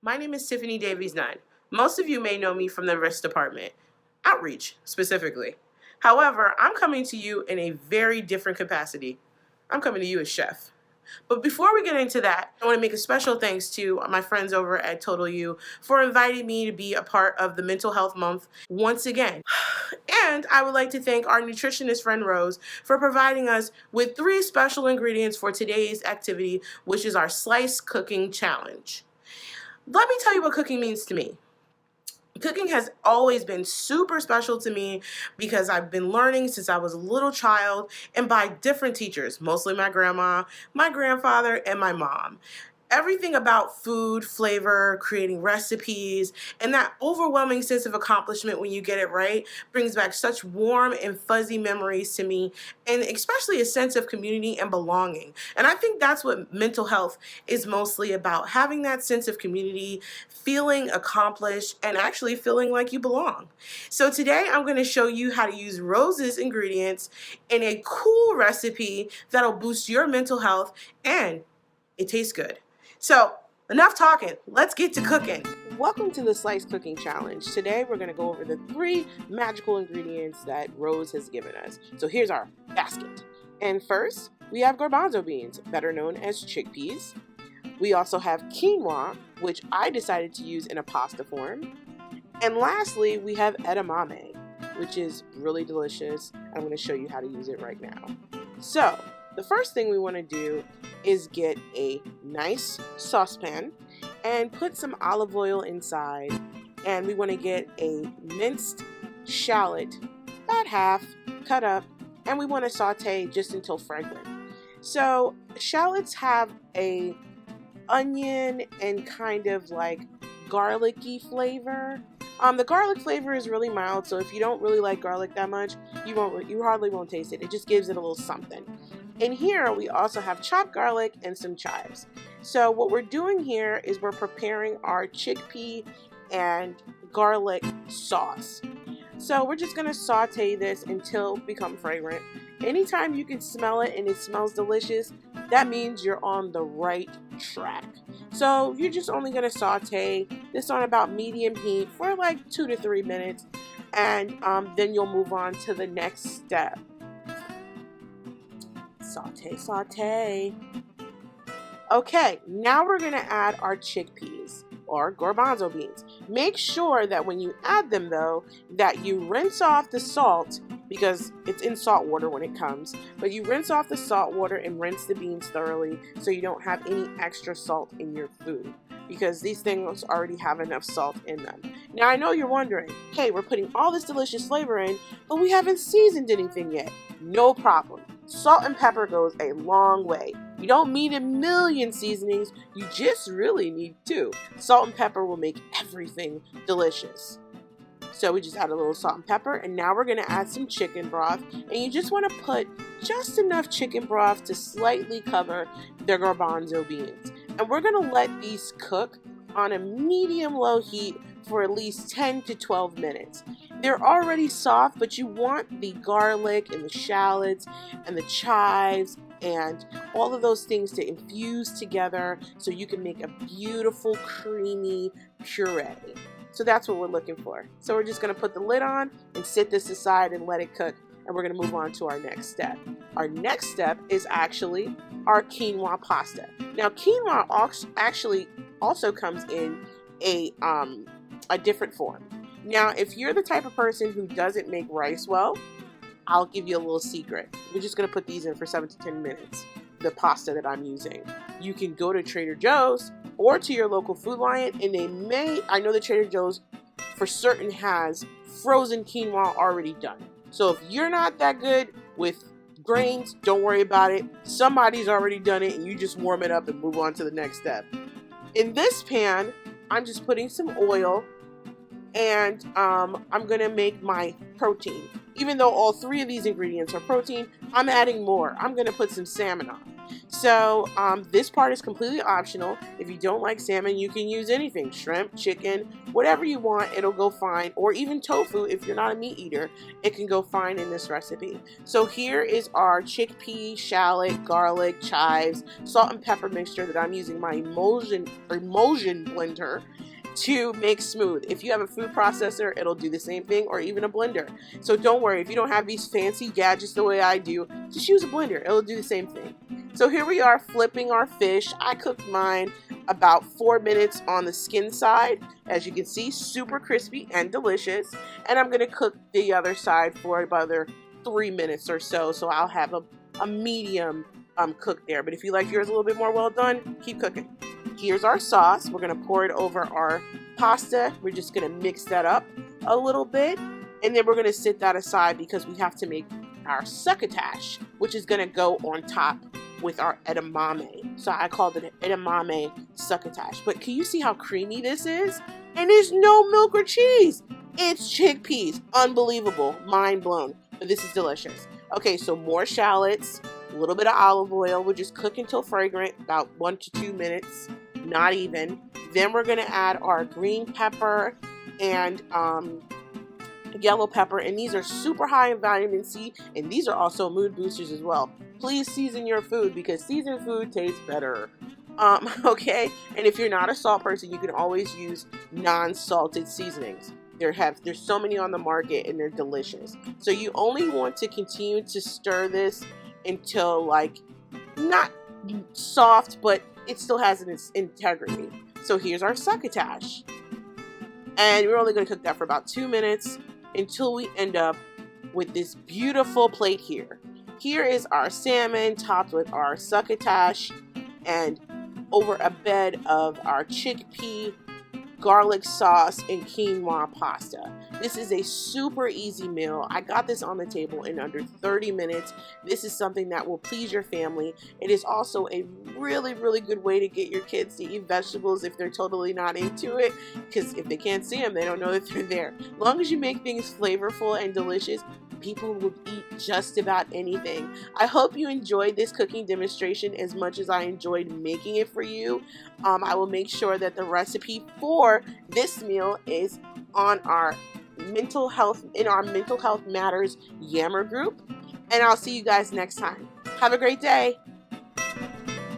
My name is Tiffany Davies-Nunn. Most of you may know me from the risk department, outreach specifically. However, I'm coming to you in a very different capacity. I'm coming to you as chef. But before we get into that, I want to make a special thanks to my friends over at Total You for inviting me to be a part of the Mental Health Month once again. And I would like to thank our nutritionist friend Rose for providing us with 3 special ingredients for today's activity, which is our slice cooking challenge. Let me tell you what cooking means to me. Cooking has always been super special to me because I've been learning since I was a little child and by different teachers, mostly my grandma, my grandfather, and my mom. Everything about food, flavor, creating recipes, and that overwhelming sense of accomplishment when you get it right brings back such warm and fuzzy memories to me, and especially a sense of community and belonging. And I think that's what mental health is mostly about, having that sense of community, feeling accomplished, and actually feeling like you belong. So today I'm going to show you how to use Rose's ingredients in a cool recipe that'll boost your mental health, and it tastes good. So, enough talking, let's get to cooking. Welcome to the Slice Cooking Challenge. Today we're going to go over the 3 magical ingredients that Rose has given us. So here's our basket. And first, we have garbanzo beans, better known as chickpeas. We also have quinoa, which I decided to use in a pasta form. And lastly, we have edamame, which is really delicious. I'm going to show you how to use it right now. So, the first thing we want to do is get a nice saucepan and put some olive oil inside, and we want to get a minced shallot, about half, cut up, and we want to saute just until fragrant. So shallots have a onion and kind of like garlicky flavor. The garlic flavor is really mild, so if you don't really like garlic that much, you hardly won't taste it. It just gives it a little something. In here, we also have chopped garlic and some chives. So what we're doing here is we're preparing our chickpea and garlic sauce. So we're just going to saute this until it becomes fragrant. Anytime you can smell it and it smells delicious, that means you're on the right track. So you're just only going to saute this on about medium heat for like 2 to 3 minutes, and then you'll move on to the next step. Saute, saute. Okay, now we're going to add our chickpeas or garbanzo beans. Make sure that when you add them though, that you rinse off the salt, because it's in salt water when it comes, but you rinse off the salt water and rinse the beans thoroughly so you don't have any extra salt in your food, because these things already have enough salt in them. Now I know you're wondering, hey, we're putting all this delicious flavor in, but we haven't seasoned anything yet. No problem. Salt and pepper goes a long way. You don't need a million seasonings, you just really need 2. Salt and pepper will make everything delicious. So we just add a little salt and pepper, and now we're going to add some chicken broth, and you just want to put just enough chicken broth to slightly cover the garbanzo beans. And we're going to let these cook on a medium-low heat for at least 10 to 12 minutes. They're already soft, but you want the garlic and the shallots and the chives and all of those things to infuse together so you can make a beautiful creamy puree. So that's what we're looking for. So we're just going to put the lid on and set this aside and let it cook, and we're going to move on to our next step. Our next step is actually our quinoa pasta. Now quinoa actually also comes in a different form. Now if you're the type of person who doesn't make rice well, I'll give you a little secret. We're just going to put these in for 7 to 10 minutes, the pasta that I'm using. You can go to Trader Joe's or to your local Food Lion, and I know that Trader Joe's for certain has frozen quinoa already done. So if you're not that good with grains, don't worry about it. Somebody's already done it, and you just warm it up and move on to the next step. In this pan, I'm just putting some oil, and I'm going to make my protein. Even though all 3 of these ingredients are protein, I'm adding more. I'm going to put some salmon on. So this part is completely optional. If you don't like salmon, you can use anything, shrimp, chicken, whatever you want, it'll go fine. Or even tofu, if you're not a meat eater, it can go fine in this recipe. So here is our chickpea, shallot, garlic, chives, salt and pepper mixture that I'm using my emulsion blender to make smooth. If you have a food processor, it'll do the same thing, or even a blender. So don't worry, if you don't have these fancy gadgets the way I do, just use a blender. It'll do the same thing. So here we are flipping our fish. I cooked mine about 4 minutes on the skin side. As you can see, super crispy and delicious. And I'm gonna cook the other side for about 3 minutes or so. So I'll have a medium cook there. But if you like yours a little bit more well done, keep cooking. Here's our sauce. We're gonna pour it over our pasta. We're just gonna mix that up a little bit. And then we're gonna sit that aside because we have to make our succotash, which is gonna go on top with our edamame. So I called it an edamame succotash. But can you see how creamy this is? And there's no milk or cheese. It's chickpeas. Unbelievable. Mind blown. But this is delicious. Okay, so more shallots, a little bit of olive oil. We'll just cook until fragrant, about 1 to 2 minutes, not even. Then we're gonna add our green pepper and yellow pepper, and these are super high in vitamin C, and these are also mood boosters as well. Please season your food because seasoned food tastes better. Okay, and if you're not a salt person, you can always use non-salted seasonings. There's so many on the market and they're delicious. So you only want to continue to stir this until like not soft, but it still has its integrity. So here's our succotash, and we're only going to cook that for about 2 minutes until we end up with this beautiful plate here. Here is our salmon topped with our succotash and over a bed of our chickpea, garlic sauce, and quinoa pasta. This is a super easy meal. I got this on the table in under 30 minutes. This is something that will please your family. It is also a really, really good way to get your kids to eat vegetables if they're totally not into it, because if they can't see them, they don't know that they're there. As long as you make things flavorful and delicious, people will eat just about anything. I hope you enjoyed this cooking demonstration as much as I enjoyed making it for you. I will make sure that the recipe for this meal is on our mental health matters Yammer group, and I'll see you guys next time. Have a great day.